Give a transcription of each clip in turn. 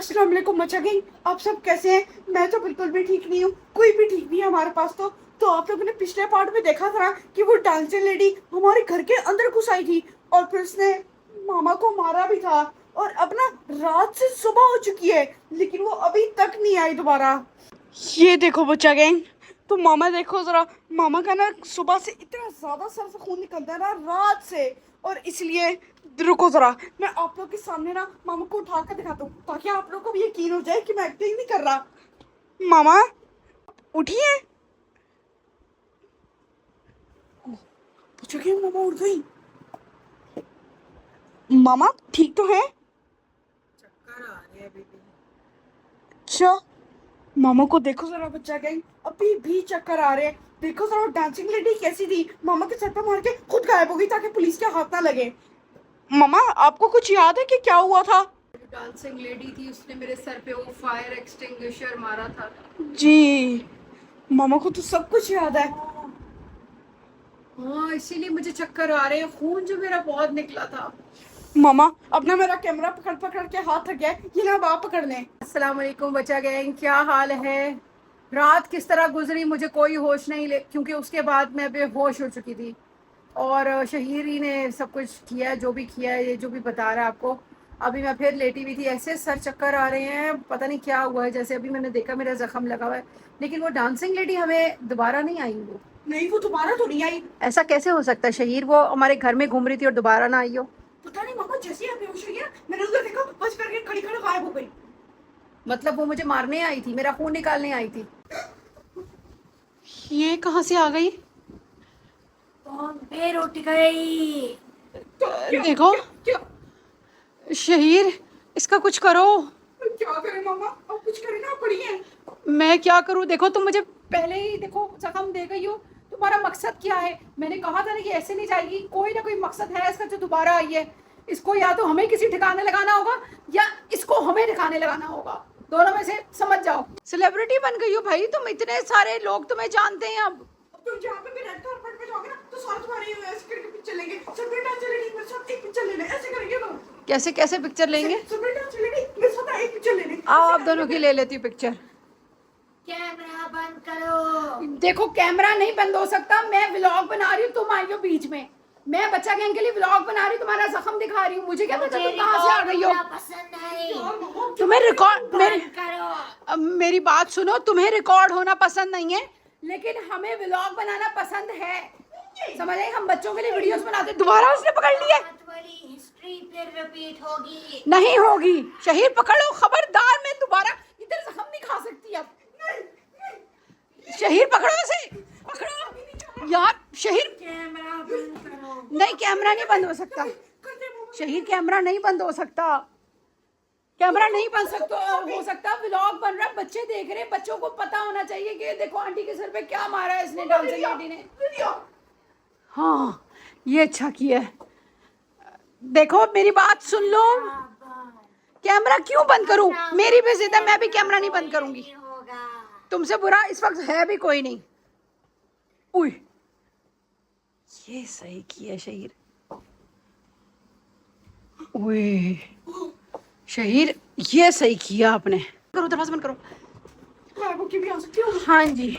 अस्सलाम वालेकुम मचा गई। आप सब कैसे हैं? मैं तो बिल्कुल भी ठीक नहीं हूँ, कोई भी ठीक नहीं है हमारे पास। तो आप लोगों ने पिछले पार्ट में देखा था कि वो डांसिंग लेडी हमारे घर के अंदर घुस आई थी और फिर उसने मामा को मारा भी था। और अब ना रात से सुबह हो चुकी है लेकिन वो अभी तक नहीं आई दोबारा। ये देखो बच्चा गैंग, तो मामा देखो जरा, मामा का ना सुबह से इतना ज्यादा सर से खून निकलता है ना रात से। और इसलिए रुको जरा, मैं आप लोग के सामने ना मामा को उठा कर दिखाता हूँ ताकि आप लोग को भी यकीन हो जाए कि मैं एक्टिंग नहीं कर रहा। मामा उठिए। पूछो, मामा उठ गई? मामा ठीक तो है? चक्कर आ रहे हैं अभी भी। अच्छा, मामा को देखो जरा बच्चा गैंग, अभी भी चक्कर आ रहे हैं। देखो जरा डांसिंग लेडी कैसी थी, मामा के सर पे मार के खुद गायब हो गई ताकि पुलिस के हाथ ना लगे। मामा आपको कुछ याद है कि क्या हुआ था? जो डांसिंग लेडी थी उसने मेरे सर पे वो फायर एक्सटिंग्विशर मारा था। जी, मामा को तो सब कुछ याद है। हाँ, इसीलिए मुझे चक्कर आ रहे हैं, खून जो मेरा बहुत निकला था। मामा अपना मेरा कैमरा पकड़ पकड़ के हाथ थक गया है, ये ना अब आप पकड़ लें। अस्सलाम वालेकुम बच्चा गैंग, क्या हाल है? रात किस तरह गुजरी मुझे कोई होश नहीं, क्योंकि उसके बाद मैं बेहोश हो चुकी थी। और शहीर ही ने सब कुछ किया, जो भी किया है, ये जो भी बता रहा है आपको। अभी मैं फिर लेटी हुई थी, ऐसे सर चक्कर आ रहे हैं, पता नहीं क्या हुआ है। जैसे अभी मैंने देखा मेरा जख्म लगा हुआ है, लेकिन वो डांसिंग लेडी हमें दोबारा नहीं आई। वो नहीं, वो दोबारा तो नहीं आई। ऐसा कैसे हो सकता है शहीर? वो हमारे घर में घूम रही थी और दोबारा ना आई हो। पता नहीं मामा, जैसे ही आप बेहोश हुई है मैंने उधर देखा, बस करके खड़ी खड़ी गायब हो गई। मतलब वो मुझे मारने आई थी, मेरा खून निकालने आई थी। ये कहाँ से आ गई? कौन फिर उठ गई? देखो क्या? शहीर, इसका कुछ करो। क्या करें मामा, अब कुछ करें ना, पड़ी है। मैं क्या करूं? देखो तुम मुझे पहले ही देखो जख्म दे गई हो। तुम्हारा मकसद क्या है? मैंने कहा था ना कि ऐसे नहीं जाएगी, कोई ना कोई मकसद है इसका जो दोबारा आई है। इसको या तो हमें किसी ठिकाने लगाना होगा या इसको हमें ठिकाने लगाना होगा, दोनों में से समझ जाओ। सेलिब्रिटी बन गई हो भाई तुम, इतने सारे लोग तुम्हें जानते हैं अब। तुम जहाँ पे भी रेड कार्पेट पे जाओगे ना तो सारे तुम्हारे ऐसे करके पिक्चर लेंगे। सबरीना चलेगी मेरे साथ, एक पिक्चर लेने, ऐसे करेंगे तुम। कैसे कैसे पिक्चर लेंगे? सबरीना चलेगी मेरे साथ, एक पिक्चर लेने। आओ आप दोनों की ले लेती हूँ पिक्चर। कैमरा बंद करो। देखो कैमरा नहीं बंद हो सकता, मैं व्लॉग बना रही हूँ, तुम आई हो बीच में। मैं बच्चा गैंग के लिए व्लॉग बना रही हूँ, तुम्हारा जख्म दिखा रही हूँ। मुझे क्या पता तुम कहाँ से आ गई हो? पसंद नहीं। तुम्हें रिकॉर्ड करो। अब मेरी बात सुनो, तुम्हें रिकॉर्ड होना पसंद नहीं है, लेकिन हमें व्लॉग बनाना पसंद है। समझ आई? हम बच्चों के लिए वीडियोस बनाते हैं। दोबारा उसने पकड़ लिया। वाली हिस्ट्री फिर रिपीट होगी। नहीं होगी। शहीर पकड़ो, खबरदार, मैं दोबारा इधर जख्म नहीं खा सकती अब। शहीर पकड़ो इसे, पकड़ो यार। शहीर कैमरा बंद करो। नहीं, कैमरा नहीं बंद हो सकता। शहीर कैमरा नहीं बंद हो सकता, कैमरा नहीं बन सकता। हो सकता व्लॉग बन रहा, बच्चे देख रहे हैं, बच्चों को पता होना चाहिए कि देखो आंटी के सर पे क्या मारा है इसने, डांसिंग लेडी ने। हाँ, ये अच्छा किया है। देखो मेरी बात सुन लो, कैमरा क्यों बंद करूं? मेरी भी जिद है, मैं भी कैमरा नहीं बंद करूंगी। तुमसे बुरा इस वक्त है भी कोई नहीं। उई, ये सही किया शहीर। उई शहीर, ये सही किया आपने। करो, दरवाजा बंद करो। वो क्यों भी आ सकती हूँ? हाँ जी,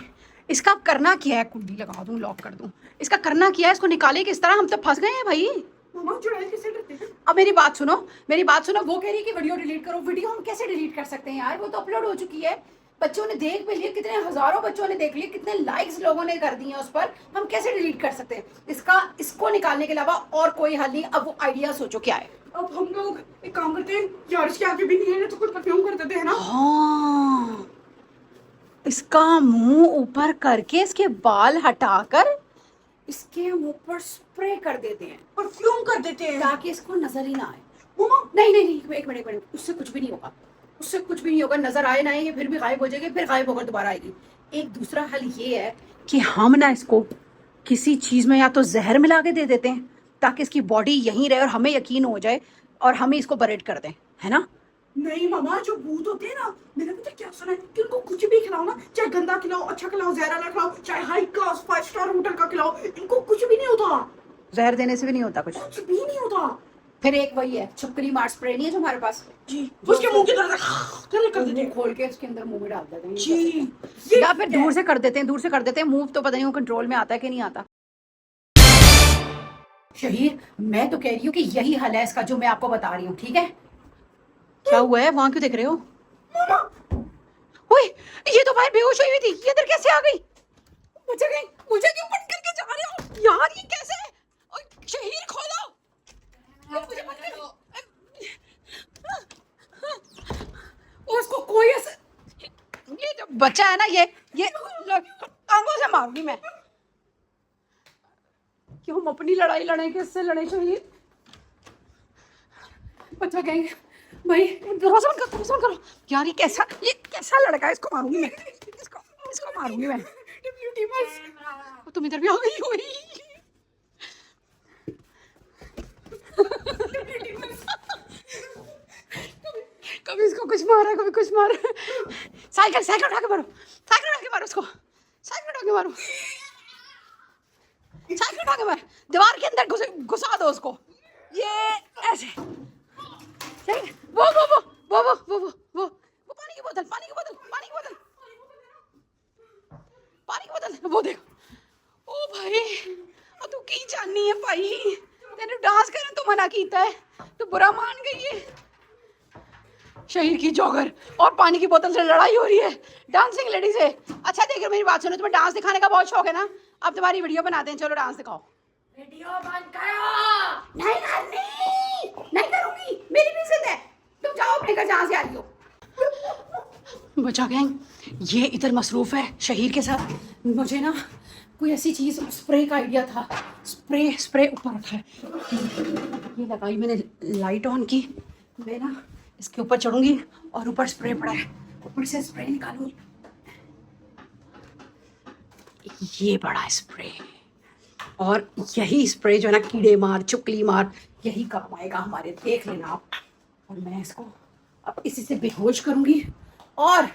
इसका अब करना क्या है? कुंडी लगा दूं, लॉक कर दूं? इसका करना क्या है? इसको निकाले किस तरह? हम तो फंस गए हैं भाई। मामा चुड़ैल कैसे डरते हैं? अब मेरी बात सुनो, मेरी बात सुनो। वो कह रही है कि वीडियो डिलीट करो। वीडियो हम कैसे डिलीट कर सकते हैं यार? वो तो अपलोड हो चुकी है, बच्चों ने देख भी लिया, कितने हजारों बच्चों ने देख लिया, कितने लाइक्स लोगों ने कर दिए उस पर। हम कैसे डिलीट कर सकते हैं? इसको निकालने के अलावा और कोई हल नहीं। अब वो आइडिया सोचो क्या है। अब हम लोग एक काम करते हैं यार, इसके आगे भी नहीं है तो कोई परफ्यूम कर देते हैं ना। हाँ, इसका मुंह ऊपर करके इसके बाल हटाकर इसके मुंह पर स्प्रे कर देते हैं, परफ्यूम कर देते हैं ताकि इसको नजर ही ना आए। मामा। नहीं नहीं नहीं, एक मिनट, उससे कुछ भी नहीं होगा, उससे कुछ भी नहीं होगा। नजर आए ना आए, ये फिर भी गायब हो जाएगी, फिर गायब होकर दोबारा आएगी। एक दूसरा हल ये है कि हम ना इसको किसी चीज में या तो जहर मिला के दे देते हैं ताकि इसकी बॉडी यहीं रहे और हमें यकीन हो जाए और हम इसको बरेड कर दें, है ना? नहीं मामा, जो भूत होते हैं ना, मैंने पता क्या सुना है कि उनको कुछ भी खिलाओ ना, चाहे गंदा खिलाओ, अच्छा खिलाओ, जहरीला खिलाओ, चाहे हाई क्लास 5 स्टार होटल का खिलाओ, इनको कुछ भी नहीं होता। जहर देने से भी नहीं होता कुछ? कुछ भी नहीं होता। फिर एक वही है छुपकली मार स्प्रे नहीं है जो हमारे पास जी उसके मुंह की तरफ कर देते मुंह खोल के उसके अंदर मुंह में डाल देते हैं जी या फिर दूर से कर देते हैं, दूर से कर देते हैं। मुंह तो पता नहीं वो कंट्रोल में आता है कि नहीं आता। शहीर मैं तो कह रही हूँ कि यही हल है इसका जो मैं आपको बता रही हूँ, ठीक है? क्या हुआ है, वहां क्यों देख रहे हो? ओए ये तो बाहर बेहोश हुई थी, ये अंदर कैसे आ गई? मुझे क्यों बंद करके जा रहे हो यार, ये कैसे? ओए शहीर खोलो, मुझे बंद करो। उसको कोई ऐसे, ये जो बच्चा है ना ये टांगों से मारूंगी मैं। क्यों हम अपनी लड़ाई लड़े, किससे लड़े शहीद? बच्चा कहेंगे भाई दरवाजा बंद करो यार, ये कैसा लड़का है, इसको मारूंगी मैं, इसको मारूंगी मैं। तुम इधर भी आ गई हुई। कभी इसको कुछ मारा, कभी कुछ मारा। साइकिल उठा के मारो, उसको साइकिल उठा के मारो, दीवार के अंदर घुसा दो उसको, ये ऐसे। वो पानी की बोतल, वो देखो। ओ भाई अब तू की जाननी है भाई, तेने डांस करने तो मना कीता है, तू बुरा मान गई है। शहीर की जॉगर और पानी की बोतल से लड़ाई हो रही है डांसिंग लेडी से। अच्छा देखो मेरी बात सुनो, तुम्हें डांस दिखाने का बहुत शौक है ना, अब तुम्हारी वीडियो बनाते हैं, चलो डांस दिखाओ। वीडियो बंद करो। नहीं करूंगी, मेरी भी इज्जत है, तुम जाओ अपने घर जहाँ से आ रही हो। बचा गैंग ये इधर मसरूफ है शहीर के साथ। मुझे ना कोई ऐसी चीज स्प्रे का आइडिया था, स्प्रे ऊपर रखा है, ये लगाई मैंने, लाइट ऑन की, मैं ना इसके ऊपर चढ़ूंगी और ऊपर स्प्रे पड़ा है, ऊपर से स्प्रे निकालूंगी। ये बड़ा स्प्रे, और यही स्प्रे जो है ना कीड़े मार चुकली मार यही काम आएगा हमारे, देख लेना आप। और मैं इसको अब इसी से बेहोश करूंगी, और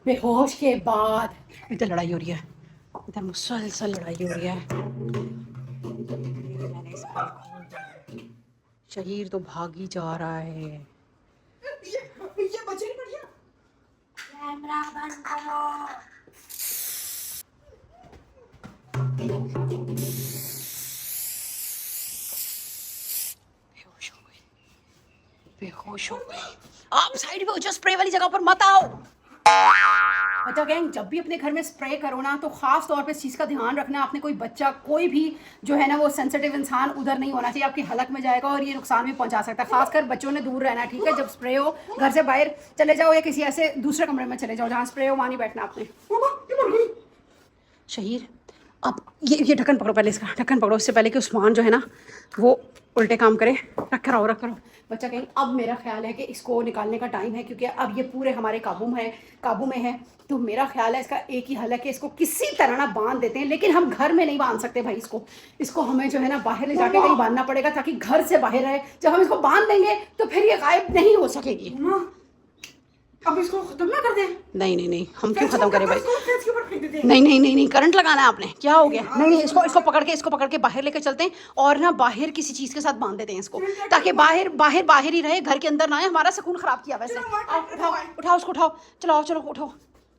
बेहोश के बाद इधर लड़ाई हो रही है, इधर मुसलसल लड़ाई हो रही है। मैंने स्प्रे खोल दिया, शहीर तो भागी जा रहा है। ये बचे नहीं बढ़िया। कैमरा बंद करो। बेहोश हो गई। आप साइड पे हो जाओ, स्प्रे वाली जगह पर मत आओ। अच्छा गैंग जब भी अपने घर में स्प्रे करो ना तो खास तौर पे इस चीज़ का ध्यान रखना, आपने कोई बच्चा कोई भी जो है ना वो सेंसिटिव इंसान उधर नहीं होना चाहिए, आपकी हलक में जाएगा और ये नुकसान भी पहुंचा सकता है। खासकर बच्चों ने दूर रहना, ठीक है? जब स्प्रे हो घर से बाहर चले जाओ या किसी ऐसे दूसरे कमरे में चले जाओ जहाँ स्प्रे हो, वहाँ नहीं बैठना आपने। शहीर अब ये ढक्कन पकड़ो, पहले इसका ढक्कन पकड़ो, उससे पहले कि उस्मान जो है ना वो उल्टे काम करे। रख कर आओ। बच्चा कहेंगे अब मेरा ख्याल है कि इसको निकालने का टाइम है, क्योंकि अब ये पूरे हमारे काबू में है। तो मेरा ख्याल है इसका एक ही हल है कि इसको किसी तरह ना बांध देते हैं, लेकिन हम घर में नहीं बांध सकते भाई इसको हमें जो है ना बाहर ले जाके कहीं बांधना पड़ेगा ताकि घर से बाहर रहे। जब हम इसको बांध देंगे तो फिर ये गायब नहीं हो सकेगी। अब इसको खत्म ना कर दें? नहीं, हम क्यों खत्म करें भाई? फेस के ऊपर फेंक देते हैं। नहीं, करंट लगाना है आपने, क्या हो गया? नहीं, इसको पकड़ के बाहर लेकर चलते हैं और ना बाहर किसी चीज के साथ बांध देते हैं इसको, ताकि बाहर ही रहे, घर के अंदर ना आए। हमारा सुकून खराब किया वैसे। उठाओ उसको, चलो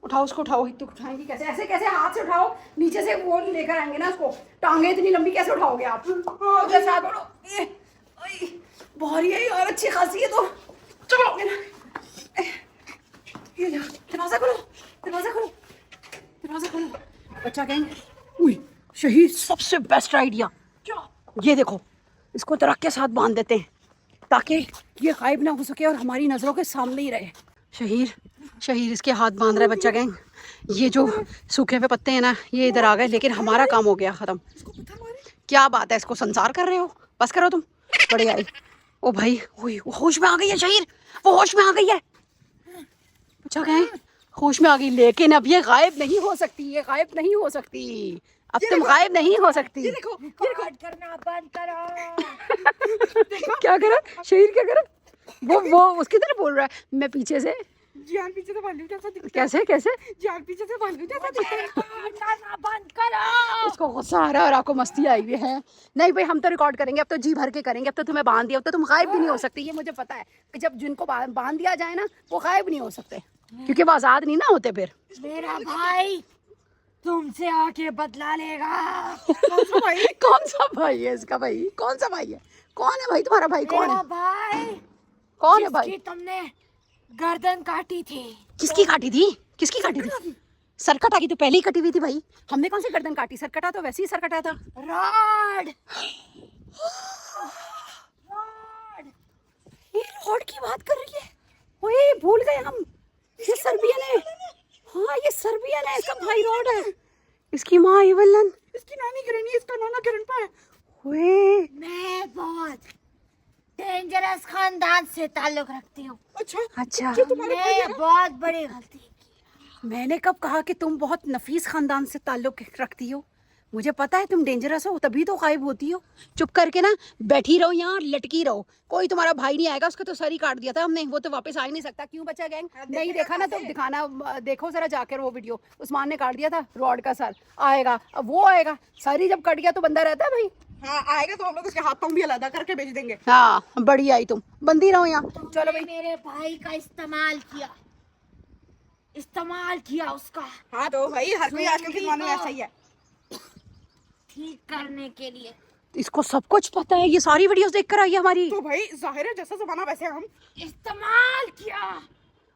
उठाओ उसको, उठाओ। तो उठाएंगे कैसे? ऐसे कैसे? हाथ से उठाओ, नीचे से वो लेकर आएंगे ना उसको, टांगे इतनी लंबी कैसे उठाओगे आप? साथ बोलो, भारी है यार, अच्छी खासी है तो चलो। दरवाजा खोलो। बच्चा कहेंगे शहीद सबसे बेस्ट आइडिया क्या? ये देखो, इसको दरख्त के साथ बांध देते हैं ताकि ये गायब ना हो सके और हमारी नजरों के सामने ही रहे। शहीद इसके हाथ बांध रहा है बच्चा गैंग। ये जो सूखे पे पत्ते हैं ना ये इधर आ गए, लेकिन हमारा काम हो गया खत्म। क्या बात है, इसको संसार कर रहे हो? बस करो तुम, बड़े आई। ओ भाई होश में आ गई है शहीद, वो होश में आ गई है। बच्चा गैंग होश में आ गई, लेकिन अब ये गायब नहीं हो सकती, अब तुम गायब नहीं हो सकती। ये देखो करना बंद करो। क्या करा शहीद, क्या करा? वो उसकी तरफ बोल रहा है, मैं पीछे से जान पीछे से भालू जैसा दिखता है। कैसे कैसे जान पीछे से भालू जैसा दिखता है। रिकॉर्ड करना बंद करो। उसको गुस्सा आ रहा है और आपको मस्ती आई हुई है। नहीं भाई हम तो रिकॉर्ड करेंगे, अब तो जी भर के करेंगे। अब तो तुम्हें बांध दिया, अब तो तुम गायब भी नहीं हो सकती। ये मुझे पता है कि जब जिनको बांध दिया जाए ना वो गायब नहीं हो सकते, क्योंकि वो आजाद नहीं ना होते फिर। मेरा भाई तुमसे आके बदला लेगा। कौन सा भाई? कौन सा भाई है इसका? भाई कौन सा भाई है? कौन है भाई तुम्हारा भाई? कौन मेरा है? भाई कौन है भाई? जिसकी तुमने गर्दन काटी थी। किसकी काटी थी? किसकी काटी थी? सरकटा की तो पहले ही कटी हुई थी भाई। हमने कौन सी गर्दन काटी? सरकटा तो वैसे ही सरकटा था। रॉड रॉड ये रॉड की बात कर रही है। ओए भूल गए हम, ये सर्बियन है। हाँ ये सर्बियन है, इसका भाई रॉड है, इसकी माँ इवलन, इसकी नानी किरण, इसका नाना किरण पा है। ओए मैं बहुत डेंजरस खानदान से ताल्लुक रखती हूँ। अच्छा अच्छा, ये तुम्हारे भाई मैं है ना? बहुत बड़ी गलती की। मैंने कब कहा कि तुम बहुत नफीस खानदान से ताल्लुक रखती हो? मुझे पता है तुम डेंजरस हो, तभी तो गायब होती हो। चुप करके ना बैठी रहो यहाँ, लटकी रहो। कोई तुम्हारा भाई नहीं आएगा, उसका तो सर ही काट दिया था हमने, वो तो वापस आ ही नहीं सकता। क्यों बचा गैंग? नहीं देखा ना तो दिखाना, देखो जरा जाकर वो वीडियो। उस्मान ने काट दिया था रॉड का सर। आएगा अब वो आएगा, सर ही जब कट गया तो बंदा रहता है भाई। हाँ आएगा तो हम लोग उसके हाथ पाँव भी अलग करके भेज देंगे। हाँ बढ़िया आई तुम, बंदी रहो यहाँ। चलो भाई, मेरे भाई का इस्तेमाल किया उसका हाँ तो भाई हर कोई आजकल के जमाने में ऐसा ही है। ठीक करने के लिए। इसको सब कुछ पता है, ये सारी वीडियोस देख कर आई है हमारी। तो भाई जाहिर है जैसा जमाना वैसे हम। इस्तेमाल किया।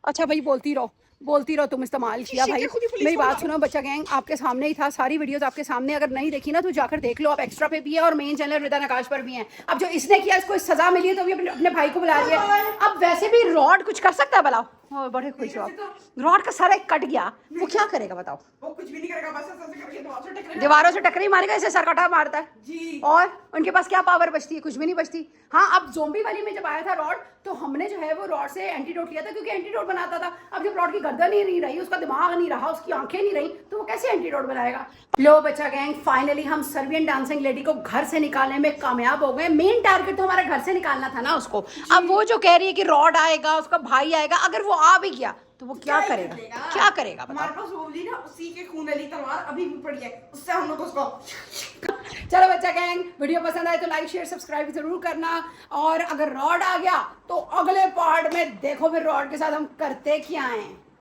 अच्छा भाई बोलती रहो, बोलती रहो। तुम इस्तेमाल किया भाई। खुद ही पुलिस मेरी वाला। बात सुनो बच्चा गैंग, आपके सामने ही था, सारी वीडियोस आपके सामने। अगर नहीं देखी ना तो जाकर देख लो। आप एक्स्ट्रा पे भी है और मेन चैनल रिदा नकाश पर भी है। अब जो इसने किया इसको सजा मिली है तो भी अपने भाई को बुला लिया। अब वैसे भी रॉड कुछ कर सकता है बताओ? बड़े खुश हो आप। रॉड का सर एक कट गया, वो क्या करेगा बताओ? वो कुछ भी नहीं करेगा, बस ऐसे करके दीवार से टकराएगा। दीवारों से टकरी मारेगा, इसे सर कटा मारता है जी। और उनके पास क्या पावर बचती है? कुछ भी नहीं बचती। हाँ अब ज़ोंबी वाली में जब आया था रॉड तो हमने जो है वो रॉड से एंटीडोट लिया था, क्योंकि एंटीडोट बनाता था। अब जब रॉड की गर्दन ही नहीं रही, उसका दिमाग नहीं रहा, उसकी आंखें नहीं रही, तो वो कैसे एंटीडोट बनाएगा? लो बच्चा गैंग, फाइनली हम सर्बियन डांसिंग लेडी को घर से निकालने में कामयाब हो गए। मेन टारगेट तो हमारा घर से निकालना था ना उसको। अब वो जो कह रही है कि रॉड आएगा, उसका भाई आएगा, अगर वो आ भी गया तो वो क्या करेगा? क्या करेगा बताओ? हमारे पास वो बोली ना उसी के खून वाली तलवार अभी भी पड़ी है, उससे हम लोग उसको। चलो बच्चा गैंग, वीडियो पसंद आए तो लाइक शेयर सब्सक्राइब जरूर करना। और अगर रॉड आ गया तो अगले पार्ट में देखो फिर रॉड के साथ हम करते क्या हैं।